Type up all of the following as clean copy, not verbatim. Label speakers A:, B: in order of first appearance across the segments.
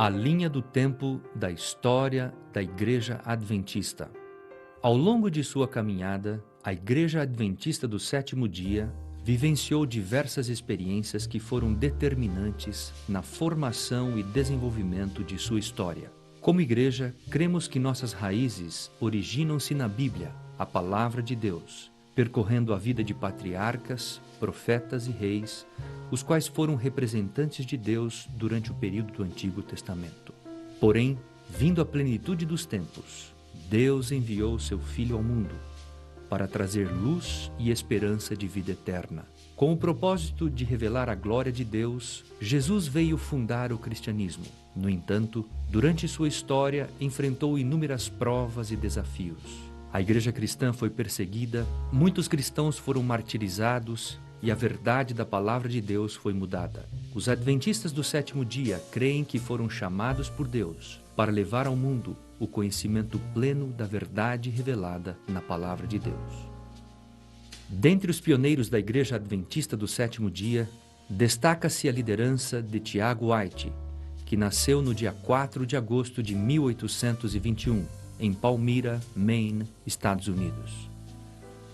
A: A linha do tempo da história da Igreja Adventista. Ao longo de sua caminhada, a Igreja Adventista do Sétimo Dia vivenciou diversas experiências que foram determinantes na formação e desenvolvimento de sua história. Como igreja, cremos que nossas raízes originam-se na Bíblia, a Palavra de Deus, percorrendo a vida de patriarcas, profetas e reis, os quais foram representantes de Deus durante o período do Antigo Testamento. Porém, vindo a plenitude dos tempos, Deus enviou seu Filho ao mundo para trazer luz e esperança de vida eterna. Com o propósito de revelar a glória de Deus, Jesus veio fundar o cristianismo. No entanto, durante sua história, enfrentou inúmeras provas e desafios. A igreja cristã foi perseguida, muitos cristãos foram martirizados e a verdade da palavra de Deus foi mudada. Os adventistas do sétimo dia creem que foram chamados por Deus para levar ao mundo o conhecimento pleno da verdade revelada na palavra de Deus. Dentre os pioneiros da igreja adventista do sétimo dia, destaca-se a liderança de Tiago White, que nasceu no dia 4 de agosto de 1821, em Palmyra, Maine, Estados Unidos.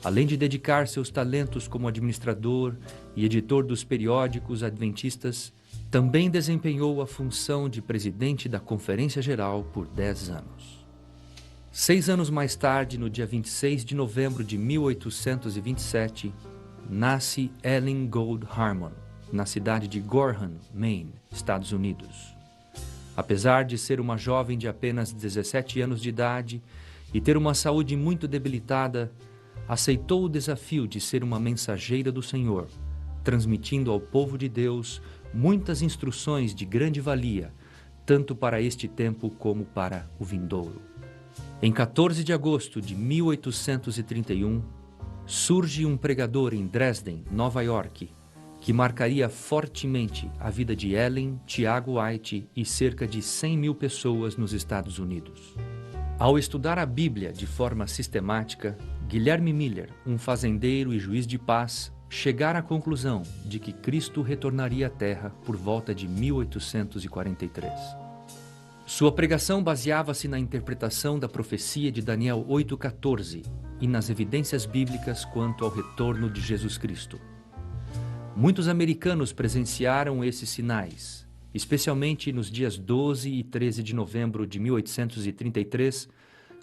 A: Além de dedicar seus talentos como administrador e editor dos periódicos adventistas, também desempenhou a função de presidente da Conferência Geral por 10 anos. 6 anos mais tarde, no dia 26 de novembro de 1827, nasce Ellen Gold Harmon, na cidade de Gorham, Maine, Estados Unidos. Apesar de ser uma jovem de apenas 17 anos de idade e ter uma saúde muito debilitada, aceitou o desafio de ser uma mensageira do Senhor, transmitindo ao povo de Deus muitas instruções de grande valia, tanto para este tempo como para o vindouro. Em 14 de agosto de 1831, surge um pregador em Dresden, Nova York, que marcaria fortemente a vida de Ellen, Tiago White e cerca de 100 mil pessoas nos Estados Unidos. Ao estudar a Bíblia de forma sistemática, Guilherme Miller, um fazendeiro e juiz de paz, chegara à conclusão de que Cristo retornaria à Terra por volta de 1843. Sua pregação baseava-se na interpretação da profecia de Daniel 8,14 e nas evidências bíblicas quanto ao retorno de Jesus Cristo. Muitos americanos presenciaram esses sinais, especialmente nos dias 12 e 13 de novembro de 1833,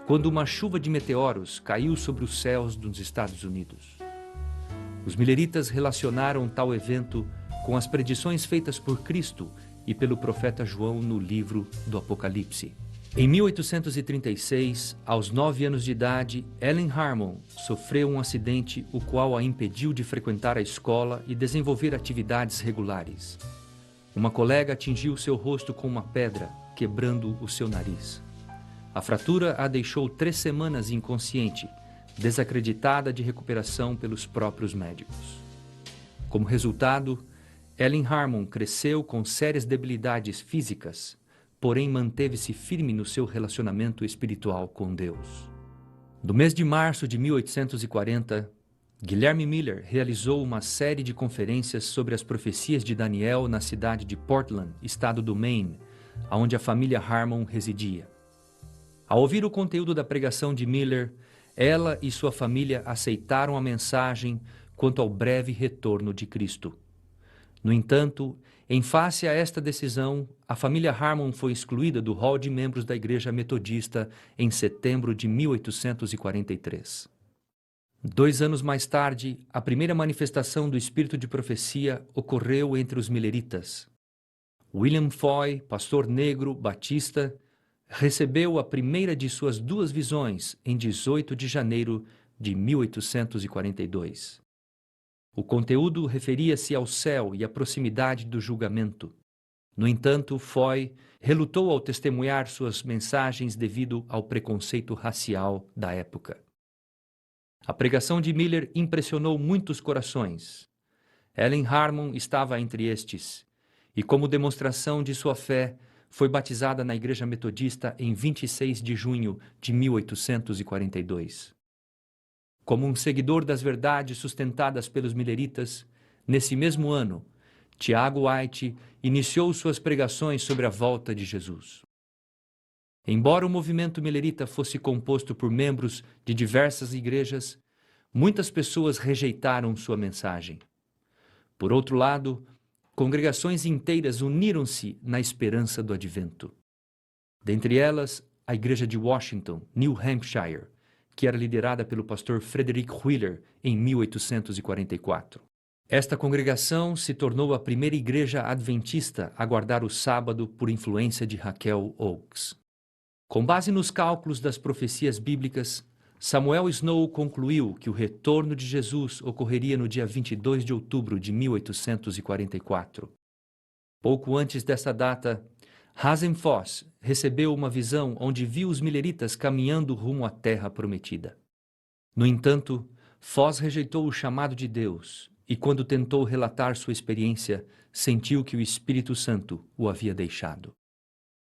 A: quando uma chuva de meteoros caiu sobre os céus dos Estados Unidos. Os milleritas relacionaram tal evento com as predições feitas por Cristo e pelo profeta João no livro do Apocalipse. Em 1836, aos 9 anos de idade, Ellen Harmon sofreu um acidente o qual a impediu de frequentar a escola e desenvolver atividades regulares. Uma colega atingiu seu rosto com uma pedra, quebrando o seu nariz. A fratura a deixou 3 semanas inconsciente, desacreditada de recuperação pelos próprios médicos. Como resultado, Ellen Harmon cresceu com sérias debilidades físicas, porém manteve-se firme no seu relacionamento espiritual com Deus. No mês de março de 1840, Guilherme Miller realizou uma série de conferências sobre as profecias de Daniel na cidade de Portland, estado do Maine, onde a família Harmon residia. Ao ouvir o conteúdo da pregação de Miller, ela e sua família aceitaram a mensagem quanto ao breve retorno de Cristo. No entanto, em face a esta decisão, a família Harmon foi excluída do hall de membros da Igreja Metodista em setembro de 1843. 2 anos mais tarde, a primeira manifestação do espírito de profecia ocorreu entre os milleritas. William Foy, pastor negro batista, recebeu a primeira de suas 2 visões em 18 de janeiro de 1842. O conteúdo referia-se ao céu e à proximidade do julgamento. No entanto, Foy relutou ao testemunhar suas mensagens devido ao preconceito racial da época. A pregação de Miller impressionou muitos corações. Ellen Harmon estava entre estes, e como demonstração de sua fé, foi batizada na Igreja Metodista em 26 de junho de 1842. Como um seguidor das verdades sustentadas pelos milleritas, nesse mesmo ano, Tiago White iniciou suas pregações sobre a volta de Jesus. Embora o movimento milerita fosse composto por membros de diversas igrejas, muitas pessoas rejeitaram sua mensagem. Por outro lado, congregações inteiras uniram-se na esperança do advento. Dentre elas, a Igreja de Washington, New Hampshire, que era liderada pelo pastor Frederick Wheeler em 1844. Esta congregação se tornou a primeira igreja adventista a guardar o sábado por influência de Raquel Oakes. Com base nos cálculos das profecias bíblicas, Samuel Snow concluiu que o retorno de Jesus ocorreria no dia 22 de outubro de 1844. Pouco antes dessa data, Hazen Foss recebeu uma visão onde viu os mileritas caminhando rumo à terra prometida. No entanto, Foss rejeitou o chamado de Deus e, quando tentou relatar sua experiência, sentiu que o Espírito Santo o havia deixado.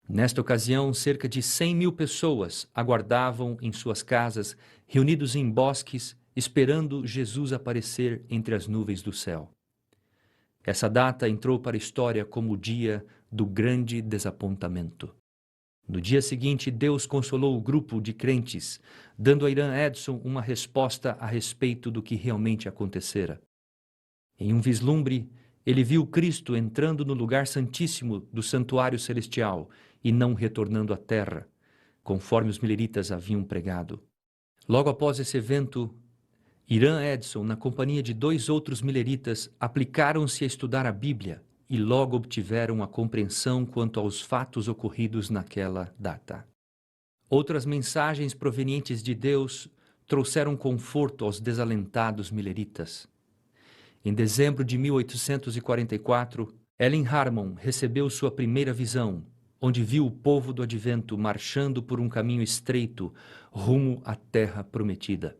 A: Nesta ocasião, cerca de 100.000 pessoas aguardavam em suas casas, reunidos em bosques, esperando Jesus aparecer entre as nuvens do céu. Essa data entrou para a história como o dia do grande desapontamento. No dia seguinte, Deus consolou o grupo de crentes, dando a Irã Edson uma resposta a respeito do que realmente acontecera. Em um vislumbre, ele viu Cristo entrando no lugar santíssimo do santuário celestial e não retornando à terra, conforme os mileritas haviam pregado. Logo após esse evento, Irã Edson, na companhia de 2 outros mileritas, aplicaram-se a estudar a Bíblia e logo obtiveram a compreensão quanto aos fatos ocorridos naquela data. Outras mensagens provenientes de Deus trouxeram conforto aos desalentados mileritas. Em dezembro de 1844, Ellen Harmon recebeu sua primeira visão, onde viu o povo do advento marchando por um caminho estreito rumo à terra prometida.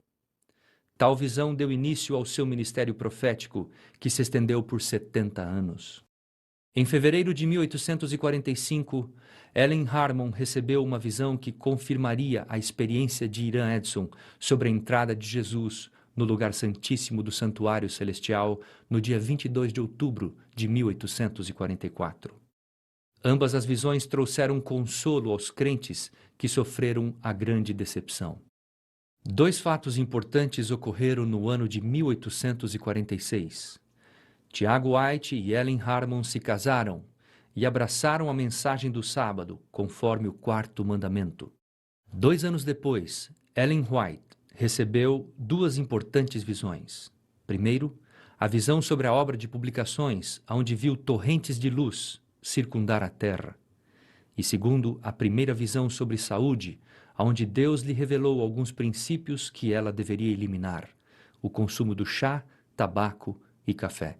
A: Tal visão deu início ao seu ministério profético, que se estendeu por 70 anos. Em fevereiro de 1845, Ellen Harmon recebeu uma visão que confirmaria a experiência de Irã Edson sobre a entrada de Jesus no lugar santíssimo do santuário celestial no dia 22 de outubro de 1844. Ambas as visões trouxeram consolo aos crentes que sofreram a grande decepção. 2 fatos importantes ocorreram no ano de 1846. Tiago White e Ellen Harmon se casaram e abraçaram a mensagem do sábado, conforme o 4º mandamento. 2 anos depois, Ellen White recebeu 2 importantes visões. Primeiro, a visão sobre a obra de publicações, onde viu torrentes de luz circundar a terra. E segundo, a primeira visão sobre saúde, onde Deus lhe revelou alguns princípios que ela deveria eliminar: o consumo do chá, tabaco e café.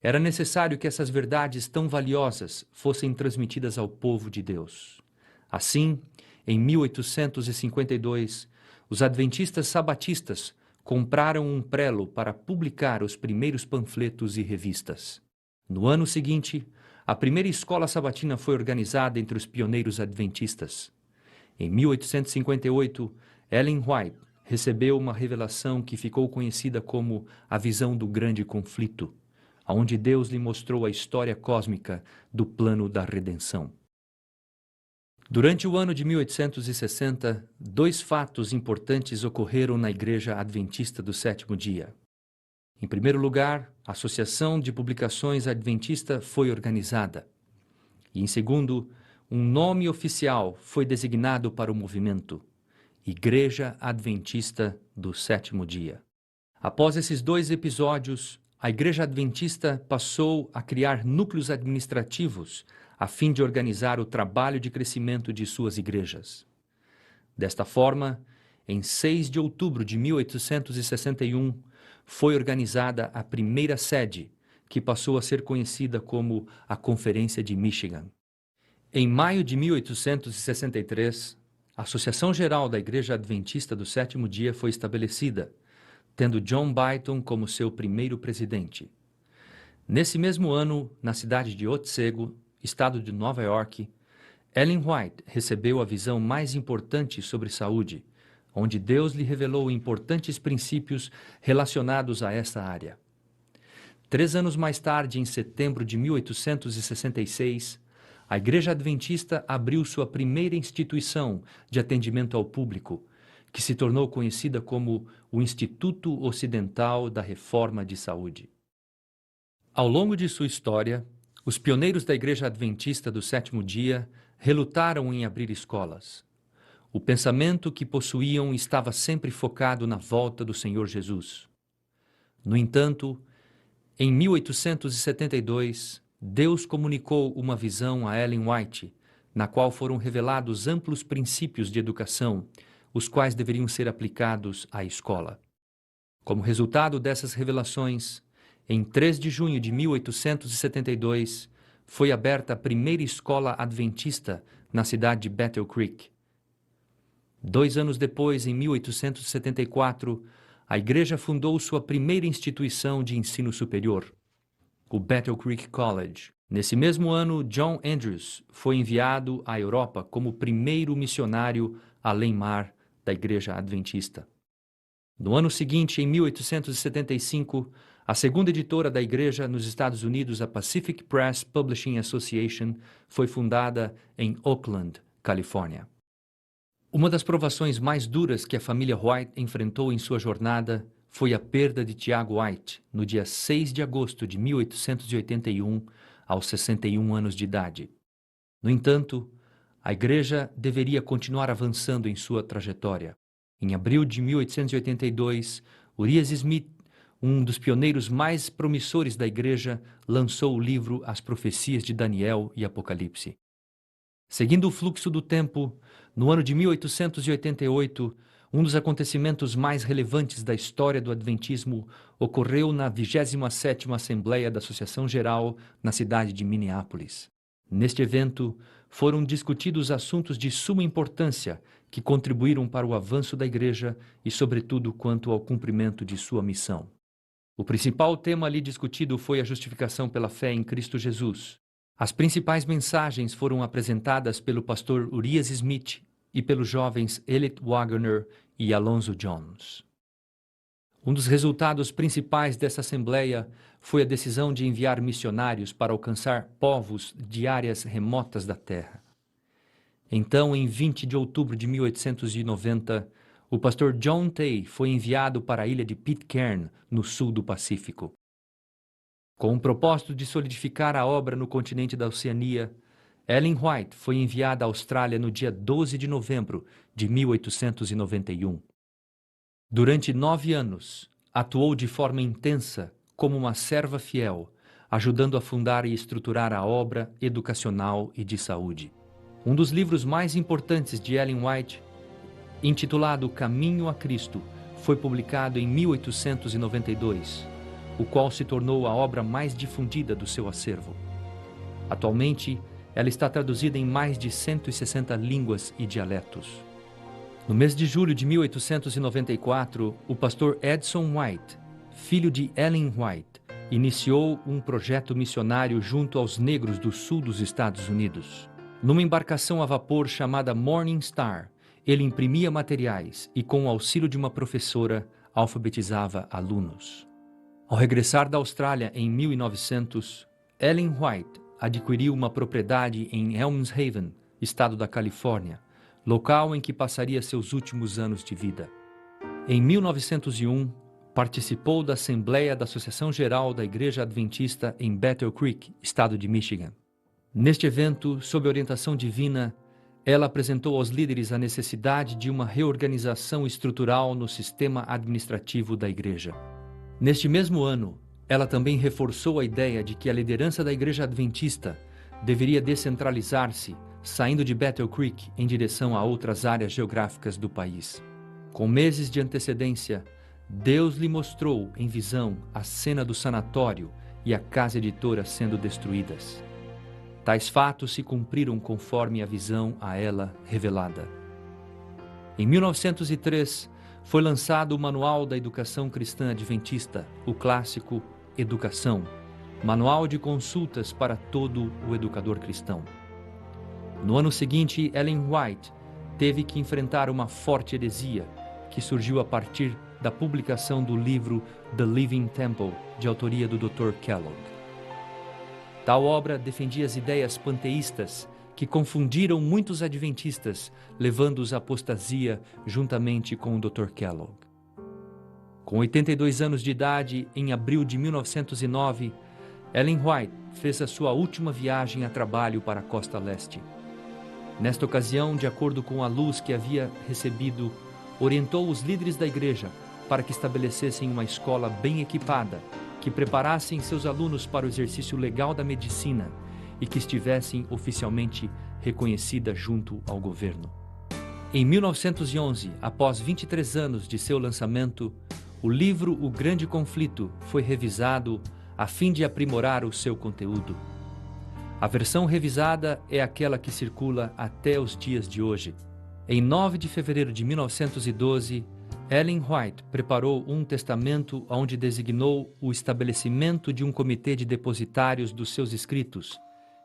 A: Era necessário que essas verdades tão valiosas fossem transmitidas ao povo de Deus. Assim, em 1852, os adventistas sabatistas compraram um prelo para publicar os primeiros panfletos e revistas. No ano seguinte, a primeira escola sabatina foi organizada entre os pioneiros adventistas. Em 1858, Ellen White recebeu uma revelação que ficou conhecida como a visão do grande conflito, onde Deus lhe mostrou a história cósmica do plano da redenção. Durante o ano de 1860, 2 fatos importantes ocorreram na Igreja Adventista do Sétimo Dia. Em primeiro lugar, a Associação de Publicações Adventista foi organizada. E, em segundo, um nome oficial foi designado para o movimento: Igreja Adventista do Sétimo Dia. Após esses 2 episódios, a Igreja Adventista passou a criar núcleos administrativos a fim de organizar o trabalho de crescimento de suas igrejas. Desta forma, em 6 de outubro de 1861, foi organizada a primeira sede, que passou a ser conhecida como a Conferência de Michigan. Em maio de 1863, a Associação Geral da Igreja Adventista do Sétimo Dia foi estabelecida, tendo John Byton como seu primeiro presidente. Nesse mesmo ano, na cidade de Otsego, estado de Nova York, Ellen White recebeu a visão mais importante sobre saúde, onde Deus lhe revelou importantes princípios relacionados a esta área. 3 anos mais tarde, em setembro de 1866, a Igreja Adventista abriu sua primeira instituição de atendimento ao público, que se tornou conhecida como o Instituto Ocidental da Reforma de Saúde. Ao longo de sua história, os pioneiros da Igreja Adventista do Sétimo Dia relutaram em abrir escolas. O pensamento que possuíam estava sempre focado na volta do Senhor Jesus. No entanto, em 1872, Deus comunicou uma visão a Ellen White, na qual foram revelados amplos princípios de educação, os quais deveriam ser aplicados à escola. Como resultado dessas revelações, em 3 de junho de 1872, foi aberta a primeira escola adventista na cidade de Battle Creek. 2 anos depois, em 1874, a igreja fundou sua primeira instituição de ensino superior, o Battle Creek College. Nesse mesmo ano, John Andrews foi enviado à Europa como primeiro missionário além-mar da Igreja Adventista. No ano seguinte, em 1875, a segunda editora da igreja nos Estados Unidos, a Pacific Press Publishing Association, foi fundada em Oakland, Califórnia. Uma das provações mais duras que a família White enfrentou em sua jornada foi a perda de Tiago White, no dia 6 de agosto de 1881, aos 61 anos de idade. No entanto, a igreja deveria continuar avançando em sua trajetória. Em abril de 1882, Urias Smith, um dos pioneiros mais promissores da igreja, lançou o livro As Profecias de Daniel e Apocalipse. Seguindo o fluxo do tempo, no ano de 1888, um dos acontecimentos mais relevantes da história do Adventismo ocorreu na 27ª Assembleia da Associação Geral na cidade de Minneapolis. Neste evento, foram discutidos assuntos de suma importância que contribuíram para o avanço da igreja e, sobretudo, quanto ao cumprimento de sua missão. O principal tema ali discutido foi a justificação pela fé em Cristo Jesus. As principais mensagens foram apresentadas pelo pastor Urias Smith e pelos jovens Elliot Wagner e Alonzo Jones. Um dos resultados principais dessa assembleia foi a decisão de enviar missionários para alcançar povos de áreas remotas da terra. Então, em 20 de outubro de 1890, o pastor John Tay foi enviado para a ilha de Pitcairn, no sul do Pacífico. Com o propósito de solidificar a obra no continente da Oceania, Ellen White foi enviada à Austrália no dia 12 de novembro de 1891. Durante 9 anos, atuou de forma intensa como uma serva fiel, ajudando a fundar e estruturar a obra educacional e de saúde. Um dos livros mais importantes de Ellen White, intitulado Caminho a Cristo, foi publicado em 1892, o qual se tornou a obra mais difundida do seu acervo. Atualmente, ela está traduzida em mais de 160 línguas e dialetos. No mês de julho de 1894, o pastor Edson White, filho de Ellen White, iniciou um projeto missionário junto aos negros do sul dos Estados Unidos. Numa embarcação a vapor chamada Morning Star, ele imprimia materiais e, com o auxílio de uma professora, alfabetizava alunos. Ao regressar da Austrália em 1900, Ellen White adquiriu uma propriedade em Helms Haven, estado da Califórnia, local em que passaria seus últimos anos de vida. Em 1901, participou da Assembleia da Associação Geral da Igreja Adventista em Battle Creek, estado de Michigan. Neste evento, sob orientação divina, ela apresentou aos líderes a necessidade de uma reorganização estrutural no sistema administrativo da igreja. Neste mesmo ano, ela também reforçou a ideia de que a liderança da Igreja Adventista deveria descentralizar-se, saindo de Battle Creek em direção a outras áreas geográficas do país. Com meses de antecedência, Deus lhe mostrou em visão a cena do sanatório e a casa editora sendo destruídas. Tais fatos se cumpriram conforme a visão a ela revelada. Em 1903, foi lançado o Manual da Educação Cristã Adventista, o clássico Educação, manual de consultas para todo o educador cristão. No ano seguinte, Ellen White teve que enfrentar uma forte heresia que surgiu a partir da publicação do livro The Living Temple, de autoria do Dr. Kellogg. Tal obra defendia as ideias panteístas que confundiram muitos adventistas, levando-os à apostasia juntamente com o Dr. Kellogg. Com 82 anos de idade, em abril de 1909, Ellen White fez a sua última viagem a trabalho para a costa leste. Nesta ocasião, de acordo com a luz que havia recebido, orientou os líderes da igreja para que estabelecessem uma escola bem equipada, que preparassem seus alunos para o exercício legal da medicina e que estivessem oficialmente reconhecida junto ao governo. Em 1911, após 23 anos de seu lançamento, o livro O Grande Conflito foi revisado a fim de aprimorar o seu conteúdo. A versão revisada é aquela que circula até os dias de hoje. Em 9 de fevereiro de 1912, Ellen White preparou um testamento onde designou o estabelecimento de um comitê de depositários dos seus escritos,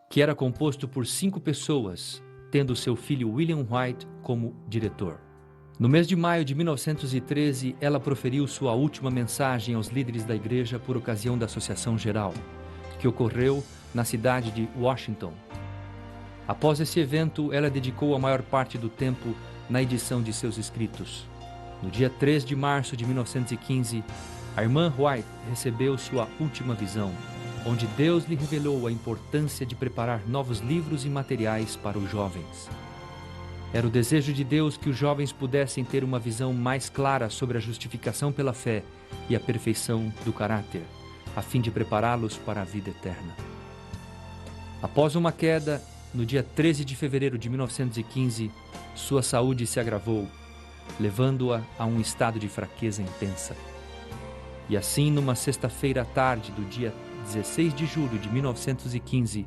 A: que era composto por 5 pessoas, tendo seu filho William White como diretor. No mês de maio de 1913, ela proferiu sua última mensagem aos líderes da igreja por ocasião da Associação Geral, que ocorreu na cidade de Washington. Após esse evento, ela dedicou a maior parte do tempo na edição de seus escritos. No dia 3 de março de 1915, a irmã White recebeu sua última visão, onde Deus lhe revelou a importância de preparar novos livros e materiais para os jovens. Era o desejo de Deus que os jovens pudessem ter uma visão mais clara sobre a justificação pela fé e a perfeição do caráter, a fim de prepará-los para a vida eterna. Após uma queda, no dia 13 de fevereiro de 1915, sua saúde se agravou, levando-a a um estado de fraqueza intensa. E assim, numa sexta-feira à tarde do dia 16 de julho de 1915,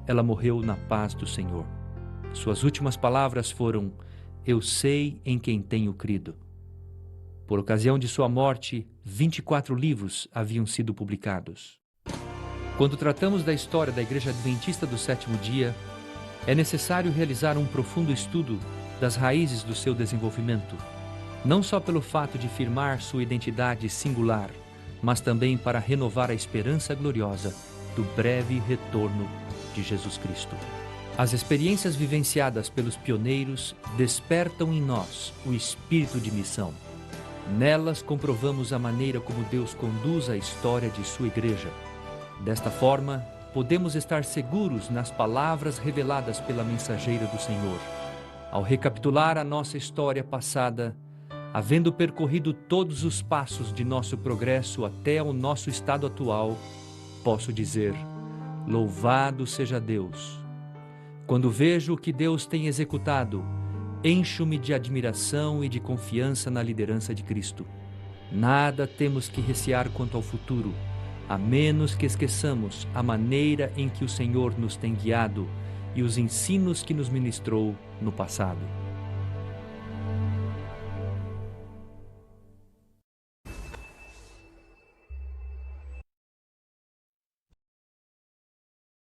A: ela morreu na paz do Senhor. Suas últimas palavras foram: "Eu sei em quem tenho crido." Por ocasião de sua morte, 24 livros haviam sido publicados. Quando tratamos da história da Igreja Adventista do Sétimo Dia, é necessário realizar um profundo estudo das raízes do seu desenvolvimento, não só pelo fato de firmar sua identidade singular, mas também para renovar a esperança gloriosa do breve retorno de Jesus Cristo. As experiências vivenciadas pelos pioneiros despertam em nós o espírito de missão. Nelas comprovamos a maneira como Deus conduz a história de sua igreja. Desta forma, podemos estar seguros nas palavras reveladas pela mensageira do Senhor. Ao recapitular a nossa história passada, havendo percorrido todos os passos de nosso progresso até o nosso estado atual, posso dizer: louvado seja Deus! Quando vejo o que Deus tem executado, encho-me de admiração e de confiança na liderança de Cristo. Nada temos que recear quanto ao futuro, a menos que esqueçamos a maneira em que o Senhor nos tem guiado e os ensinos que nos ministrou no passado.